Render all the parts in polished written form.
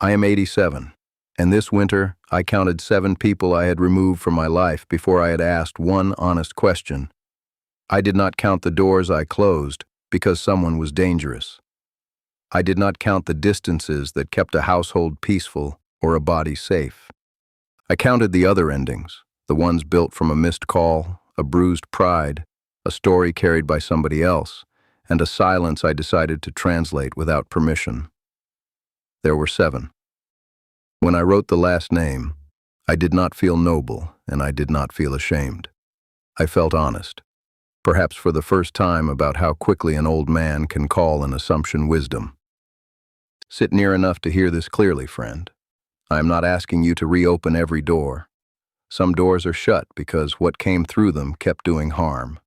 I am 87, and this winter I counted 7 people I had removed from my life before I had asked one honest question. I did not count the doors I closed because someone was dangerous. I did not count the distances that kept a household peaceful or a body safe. I counted the other endings, the ones built from a missed call, a bruised pride, a story carried by somebody else, and a silence I decided to translate without permission. There were 7. When I wrote the last name, I did not feel noble and I did not feel ashamed. I felt honest, perhaps for the first time about how quickly an old man can call an assumption wisdom. Sit near enough to hear this clearly, friend. I am not asking you to reopen every door. Some doors are shut because what came through them kept doing harm.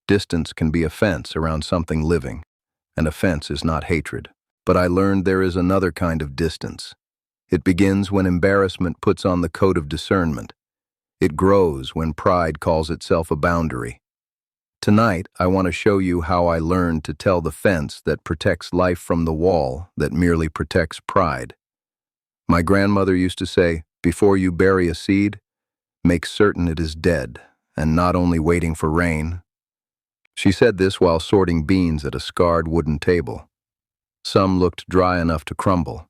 Distance can be a fence around something living, and a fence is not hatred. But I learned there is another kind of distance. It begins when embarrassment puts on the coat of discernment. It grows when pride calls itself a boundary. Tonight, I want to show you how I learned to tell the fence that protects life from the wall that merely protects pride. My grandmother used to say, before you bury a seed, make certain it is dead and not only waiting for rain. She said this while sorting beans at a scarred wooden table. Some looked dry enough to crumble.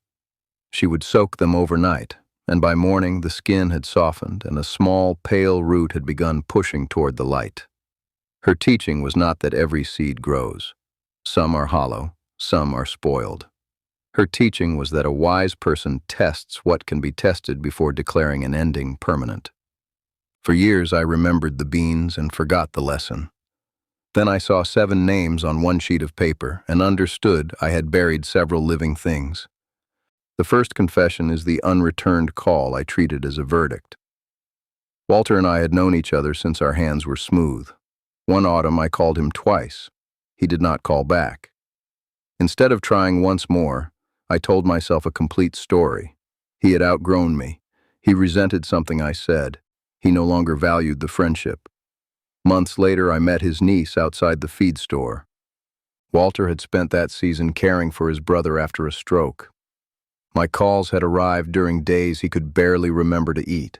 She would soak them overnight, and by morning the skin had softened and a small, pale root had begun pushing toward the light. Her teaching was not that every seed grows. Some are hollow, some are spoiled. Her teaching was that a wise person tests what can be tested before declaring an ending permanent. For years I remembered the beans and forgot the lesson. Then I saw 7 names on one sheet of paper and understood I had buried several living things. The first confession is the unreturned call I treated as a verdict. Walter and I had known each other since our hands were smooth. One autumn I called him twice. He did not call back. Instead of trying once more, I told myself a complete story. He had outgrown me. He resented something I said. He no longer valued the friendship. Months later, I met his niece outside the feed store. Walter had spent that season caring for his brother after a stroke. My calls had arrived during days he could barely remember to eat.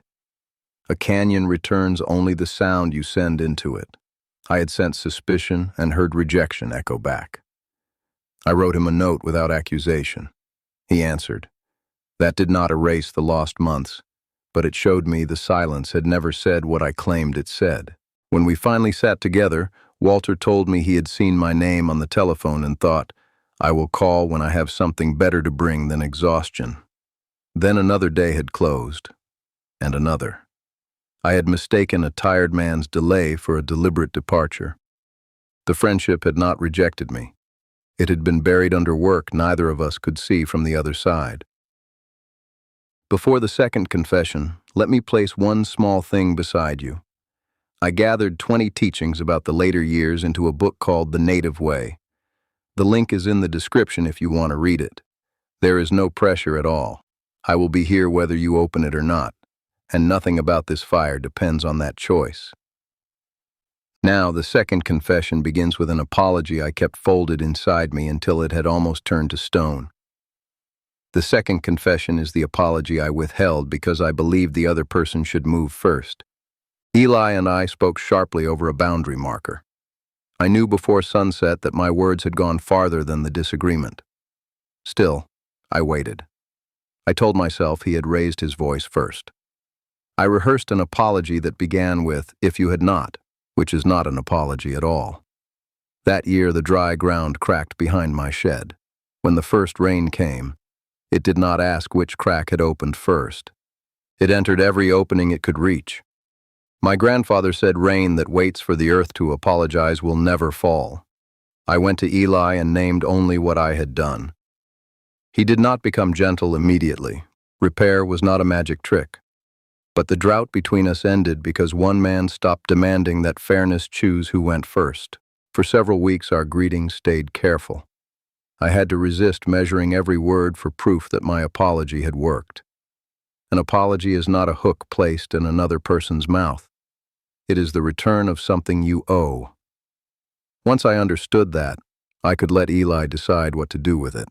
A canyon returns only the sound you send into it. I had sent suspicion and heard rejection echo back. I wrote him a note without accusation. He answered. That did not erase the lost months, but it showed me the silence had never said what I claimed it said. When we finally sat together, Walter told me he had seen my name on the telephone and thought, I will call when I have something better to bring than exhaustion. Then another day had closed, and another. I had mistaken a tired man's delay for a deliberate departure. The friendship had not rejected me. It had been buried under work neither of us could see from the other side. Before the second confession, let me place one small thing beside you. I gathered 20 teachings about the later years into a book called The Native Way. The link is in the description if you want to read it. There is no pressure at all. I will be here whether you open it or not, and nothing about this fire depends on that choice. Now, the second confession begins with an apology I kept folded inside me until it had almost turned to stone. The second confession is the apology I withheld because I believed the other person should move first. Eli and I spoke sharply over a boundary marker. I knew before sunset that my words had gone farther than the disagreement. Still, I waited. I told myself he had raised his voice first. I rehearsed an apology that began with, if you had not, which is not an apology at all. That year the dry ground cracked behind my shed. When the first rain came, it did not ask which crack had opened first. It entered every opening it could reach. My grandfather said rain that waits for the earth to apologize will never fall. I went to Eli and named only what I had done. He did not become gentle immediately. Repair was not a magic trick. But the drought between us ended because one man stopped demanding that fairness choose who went first. For several weeks our greetings stayed careful. I had to resist measuring every word for proof that my apology had worked. An apology is not a hook placed in another person's mouth. It is the return of something you owe. Once I understood that, I could let Eli decide what to do with it.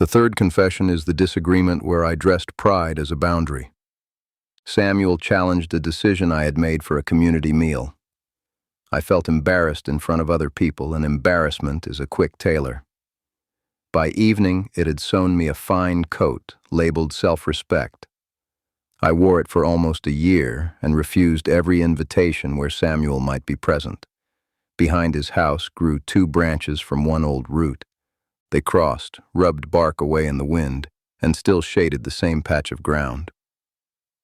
The third confession is the disagreement where I dressed pride as a boundary. Samuel challenged a decision I had made for a community meal. I felt embarrassed in front of other people, and embarrassment is a quick tailor. By evening, it had sewn me a fine coat, labeled self-respect. I wore it for almost a year and refused every invitation where Samuel might be present. Behind his house grew 2 branches from one old root. They crossed, rubbed bark away in the wind, and still shaded the same patch of ground.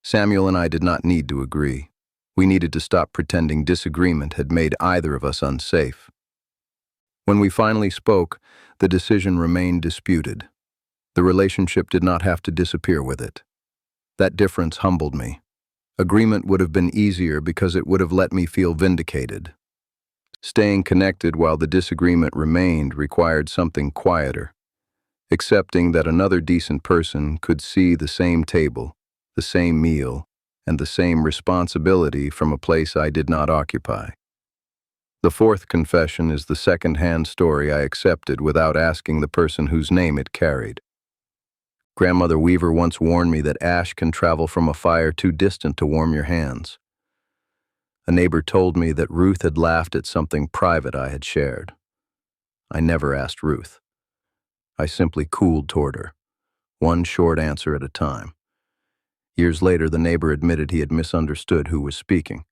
Samuel and I did not need to agree. We needed to stop pretending disagreement had made either of us unsafe. When we finally spoke, the decision remained disputed. The relationship did not have to disappear with it. That difference humbled me. Agreement would have been easier because it would have let me feel vindicated. Staying connected while the disagreement remained required something quieter. Accepting that another decent person could see the same table, the same meal, and the same responsibility from a place I did not occupy. The fourth confession is the second-hand story I accepted without asking the person whose name it carried. Grandmother Weaver once warned me that ash can travel from a fire too distant to warm your hands. A neighbor told me that Ruth had laughed at something private I had shared. I never asked Ruth. I simply cooled toward her, one short answer at a time. Years later, the neighbor admitted he had misunderstood who was speaking.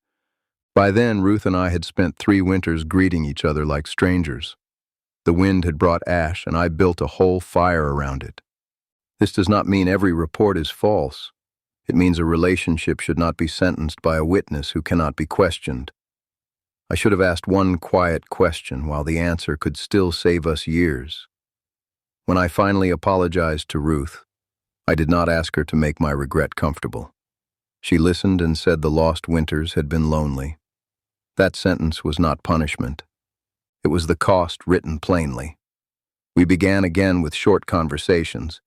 By then, Ruth and I had spent 3 winters greeting each other like strangers. The wind had brought ash, and I built a whole fire around it. This does not mean every report is false. It means a relationship should not be sentenced by a witness who cannot be questioned. I should have asked one quiet question while the answer could still save us years. When I finally apologized to Ruth, I did not ask her to make my regret comfortable. She listened and said the lost winters had been lonely. That sentence was not punishment. It was the cost written plainly. We began again with short conversations,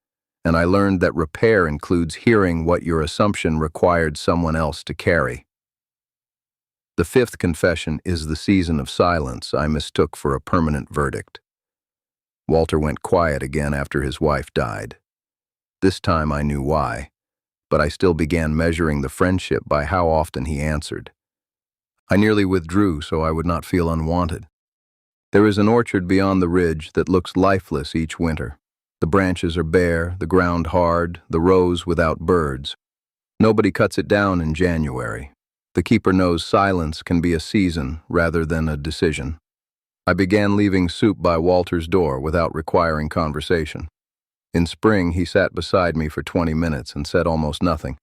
and I learned that repair includes hearing what your assumption required someone else to carry. The fifth confession is the season of silence I mistook for a permanent verdict. Walter went quiet again after his wife died. This time I knew why, but I still began measuring the friendship by how often he answered. I nearly withdrew so I would not feel unwanted. There is an orchard beyond the ridge that looks lifeless each winter. The branches are bare, the ground hard, the rows without birds. Nobody cuts it down in January. The keeper knows silence can be a season rather than a decision. I began leaving soup by Walter's door without requiring conversation. In spring, he sat beside me for 20 minutes and said almost nothing.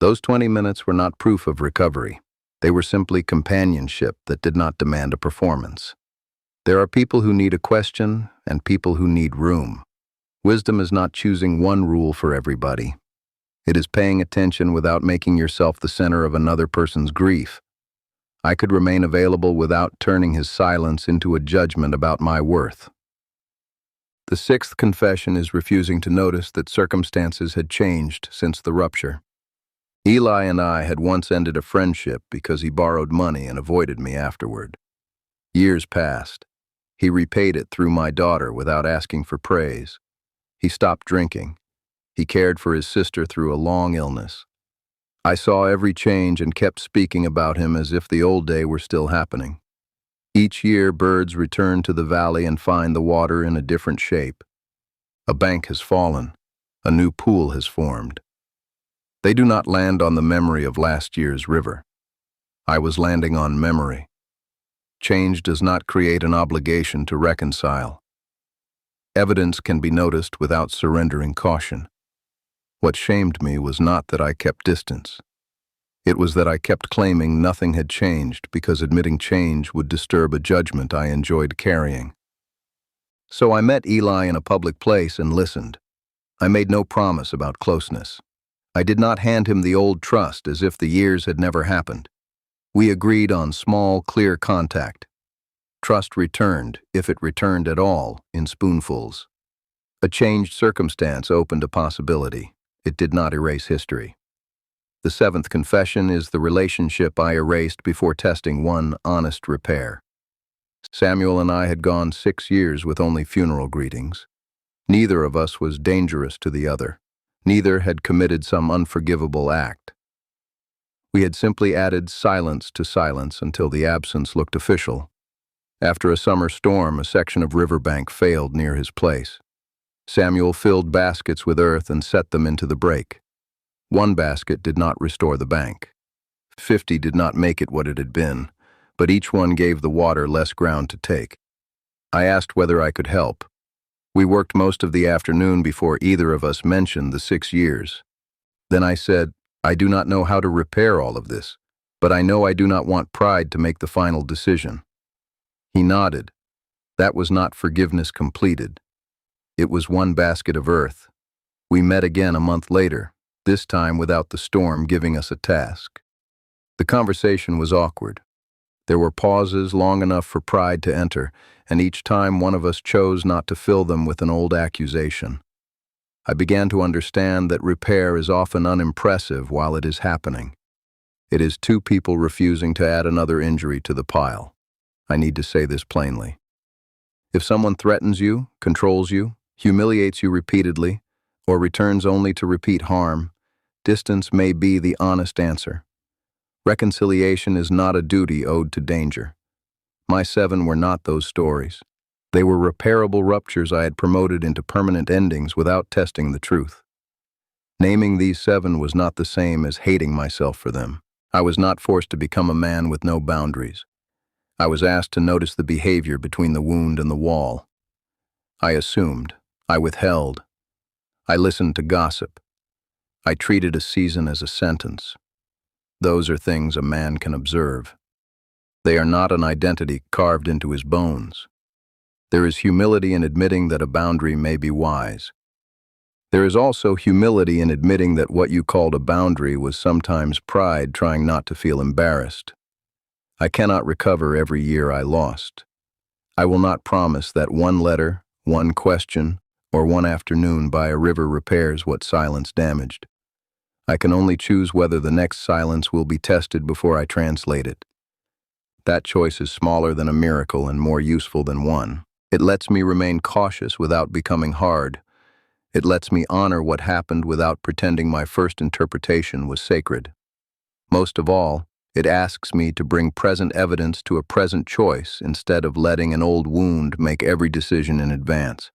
Those 20 minutes were not proof of recovery. They were simply companionship that did not demand a performance. There are people who need a question and people who need room. Wisdom is not choosing one rule for everybody. It is paying attention without making yourself the center of another person's grief. I could remain available without turning his silence into a judgment about my worth. The sixth confession is refusing to notice that circumstances had changed since the rupture. Eli and I had once ended a friendship because he borrowed money and avoided me afterward. Years passed. He repaid it through my daughter without asking for praise. He stopped drinking. He cared for his sister through a long illness. I saw every change and kept speaking about him as if the old day were still happening. Each year, birds return to the valley and find the water in a different shape. A bank has fallen. A new pool has formed. They do not land on the memory of last year's river. I was landing on memory. Change does not create an obligation to reconcile. Evidence can be noticed without surrendering caution. What shamed me was not that I kept distance. It was that I kept claiming nothing had changed because admitting change would disturb a judgment I enjoyed carrying. So I met Eli in a public place and listened. I made no promise about closeness. I did not hand him the old trust as if the years had never happened. We agreed on small, clear contact. Trust returned, if it returned at all, in spoonfuls. A changed circumstance opened a possibility. It did not erase history. The seventh confession is the relationship I erased before testing one honest repair. Samuel and I had gone 6 years with only funeral greetings. Neither of us was dangerous to the other. Neither had committed some unforgivable act. We had simply added silence to silence until the absence looked official. After a summer storm, a section of riverbank failed near his place. Samuel filled baskets with earth and set them into the break. One basket did not restore the bank. 50 did not make it what it had been, but each one gave the water less ground to take. I asked whether I could help. We worked most of the afternoon before either of us mentioned the 6 years. Then I said, I do not know how to repair all of this, but I know I do not want pride to make the final decision. He nodded. That was not forgiveness completed. It was one basket of earth. We met again a month later, this time without the storm giving us a task. The conversation was awkward. There were pauses long enough for pride to enter, and each time one of us chose not to fill them with an old accusation. I began to understand that repair is often unimpressive while it is happening. It is two people refusing to add another injury to the pile. I need to say this plainly. If someone threatens you, controls you, humiliates you repeatedly, or returns only to repeat harm, distance may be the honest answer. Reconciliation is not a duty owed to danger. My 7 were not those stories. They were repairable ruptures I had promoted into permanent endings without testing the truth. Naming these 7 was not the same as hating myself for them. I was not forced to become a man with no boundaries. I was asked to notice the behavior between the wound and the wall. I assumed. I withheld. I listened to gossip. I treated a season as a sentence. Those are things a man can observe. They are not an identity carved into his bones. There is humility in admitting that a boundary may be wise. There is also humility in admitting that what you called a boundary was sometimes pride trying not to feel embarrassed. I cannot recover every year I lost. I will not promise that one letter, one question, or one afternoon by a river repairs what silence damaged. I can only choose whether the next silence will be tested before I translate it. That choice is smaller than a miracle and more useful than one. It lets me remain cautious without becoming hard. It lets me honor what happened without pretending my first interpretation was sacred. Most of all, it asks me to bring present evidence to a present choice instead of letting an old wound make every decision in advance.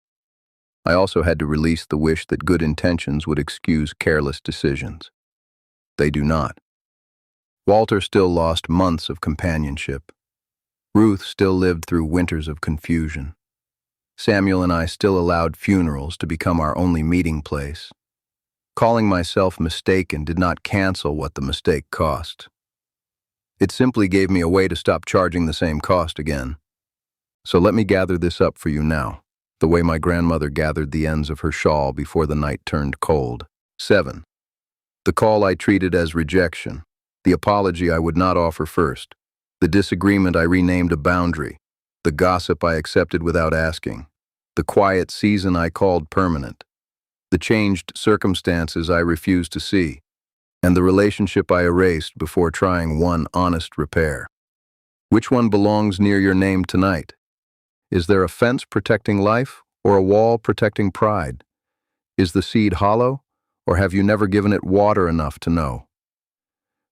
I also had to release the wish that good intentions would excuse careless decisions. They do not. Walter still lost months of companionship. Ruth still lived through winters of confusion. Samuel and I still allowed funerals to become our only meeting place. Calling myself mistaken did not cancel what the mistake cost. It simply gave me a way to stop charging the same cost again. So let me gather this up for you now, the way my grandmother gathered the ends of her shawl before the night turned cold. 7. The call I treated as rejection. The apology I would not offer first. The disagreement I renamed a boundary. The gossip I accepted without asking. The quiet season I called permanent. The changed circumstances I refused to see. And the relationship I erased before trying one honest repair. Which one belongs near your name tonight? Is there a fence protecting life or a wall protecting pride? Is the seed hollow, or have you never given it water enough to know?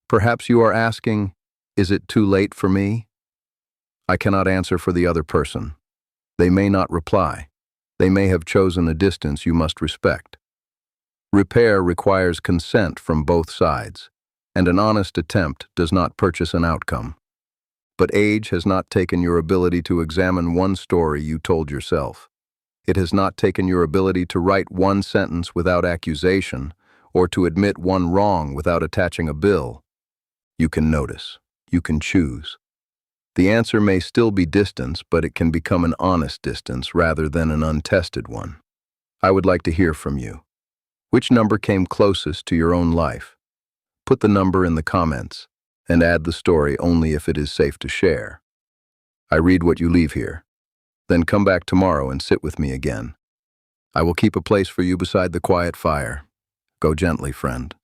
Perhaps you are asking, is it too late for me? I cannot answer for the other person. They may not reply. They may have chosen a distance you must respect. Repair requires consent from both sides, and an honest attempt does not purchase an outcome. But age has not taken your ability to examine one story you told yourself. It has not taken your ability to write one sentence without accusation, or to admit one wrong without attaching a bill. You can notice. You can choose. The answer may still be distance, but it can become an honest distance rather than an untested one. I would like to hear from you. Which number came closest to your own life? Put the number in the comments, and add the story only if it is safe to share. I read what you leave here. Then come back tomorrow and sit with me again. I will keep a place for you beside the quiet fire. Go gently, friend.